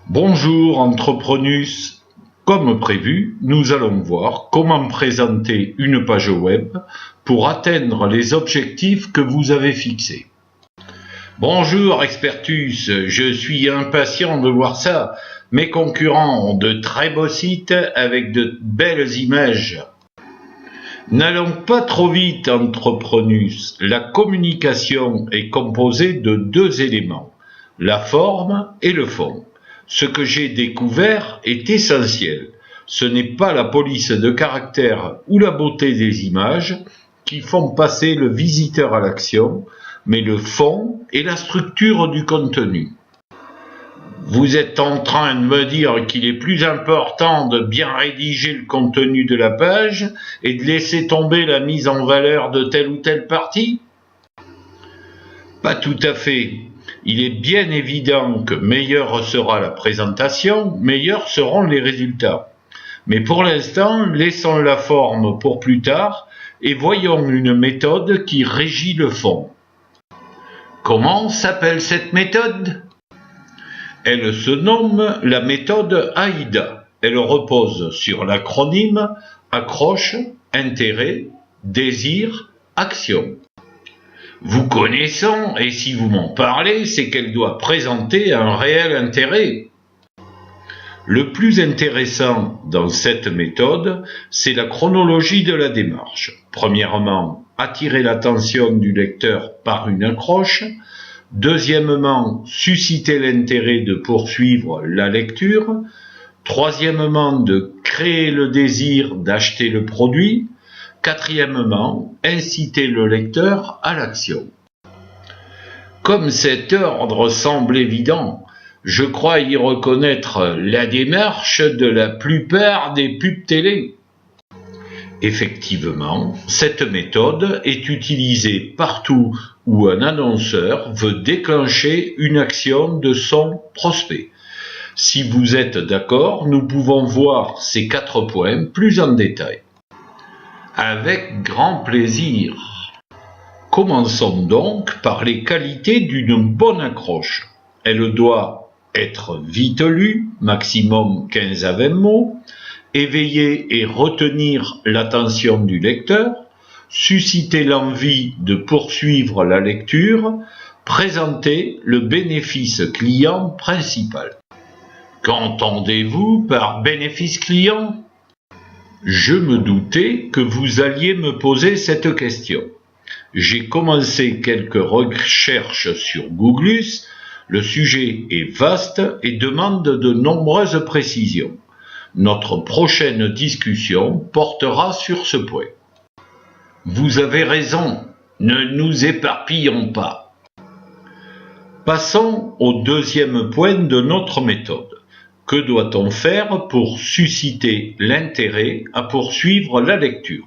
Bonjour Entreprenus, comme prévu, nous allons voir comment présenter une page web pour atteindre les objectifs que vous avez fixés. Bonjour Expertus, je suis impatient de voir ça. Mes concurrents ont de très beaux sites avec de belles images. N'allons pas trop vite Entreprenus, la communication est composée de deux éléments, la forme et le fond. Ce que j'ai découvert est essentiel. Ce n'est pas la police de caractère ou la beauté des images qui font passer le visiteur à l'action, mais le fond et la structure du contenu. Vous êtes en train de me dire qu'il est plus important de bien rédiger le contenu de la page et de laisser tomber la mise en valeur de telle ou telle partie? Pas tout à fait. Il est bien évident que meilleure sera la présentation, meilleurs seront les résultats. Mais pour l'instant, laissons la forme pour plus tard et voyons une méthode qui régit le fond. Comment s'appelle cette méthode? Elle se nomme la méthode AIDA. Elle repose sur l'acronyme accroche, intérêt, désir, action. Vous connaissant, et si vous m'en parlez, c'est qu'elle doit présenter un réel intérêt. Le plus intéressant dans cette méthode, c'est la chronologie de la démarche. Premièrement, attirer l'attention du lecteur par une accroche. Deuxièmement, susciter l'intérêt de poursuivre la lecture. Troisièmement, de créer le désir d'acheter le produit. Quatrièmement, inciter le lecteur à l'action. Comme cet ordre semble évident, je crois y reconnaître la démarche de la plupart des pubs télé. Effectivement, cette méthode est utilisée partout où un annonceur veut déclencher une action de son prospect. Si vous êtes d'accord, nous pouvons voir ces 4 points plus en détail. Avec grand plaisir. Commençons donc par les qualités d'une bonne accroche. Elle doit être vite lue, maximum 15 à 20 mots, éveiller et retenir l'attention du lecteur, susciter l'envie de poursuivre la lecture, présenter le bénéfice client principal. Qu'entendez-vous par bénéfice client? Je me doutais que vous alliez me poser cette question. J'ai commencé quelques recherches sur Googlus. Le sujet est vaste et demande de nombreuses précisions. Notre prochaine discussion portera sur ce point. Vous avez raison, ne nous éparpillons pas. Passons au deuxième point de notre méthode. Que doit-on faire pour susciter l'intérêt à poursuivre la lecture?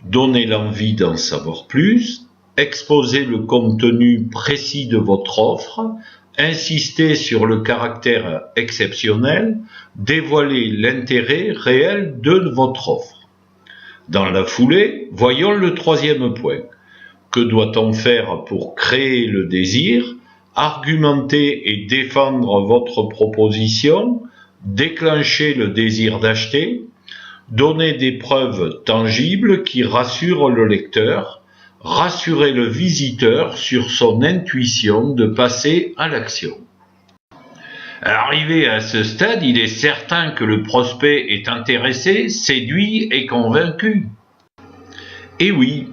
Donner l'envie d'en savoir plus, exposer le contenu précis de votre offre, insister sur le caractère exceptionnel, dévoiler l'intérêt réel de votre offre. Dans la foulée, voyons le troisième point. Que doit-on faire pour créer le désir, argumenter et défendre votre proposition, déclencher le désir d'acheter, donner des preuves tangibles qui rassurent le lecteur, rassurer le visiteur sur son intuition de passer à l'action. Arrivé à ce stade, il est certain que le prospect est intéressé, séduit et convaincu. Et oui,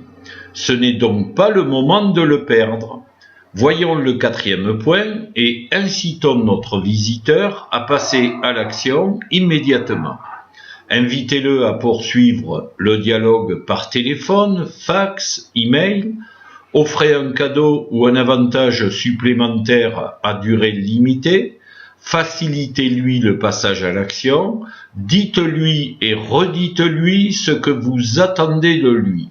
ce n'est donc pas le moment de le perdre. Voyons le quatrième point et incitons notre visiteur à passer à l'action immédiatement. Invitez-le à poursuivre le dialogue par téléphone, fax, email. Offrez un cadeau ou un avantage supplémentaire à durée limitée. Facilitez-lui le passage à l'action. Dites-lui et redites-lui ce que vous attendez de lui.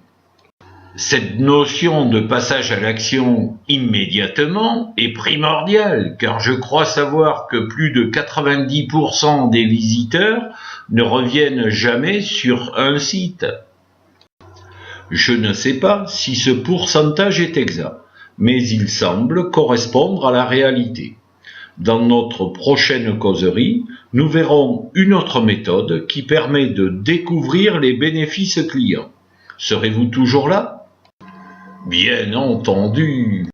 Cette notion de passage à l'action immédiatement est primordiale, car je crois savoir que plus de 90% des visiteurs ne reviennent jamais sur un site. Je ne sais pas si ce pourcentage est exact, mais il semble correspondre à la réalité. Dans notre prochaine causerie, nous verrons une autre méthode qui permet de découvrir les bénéfices clients. Serez-vous toujours là? Bien entendu.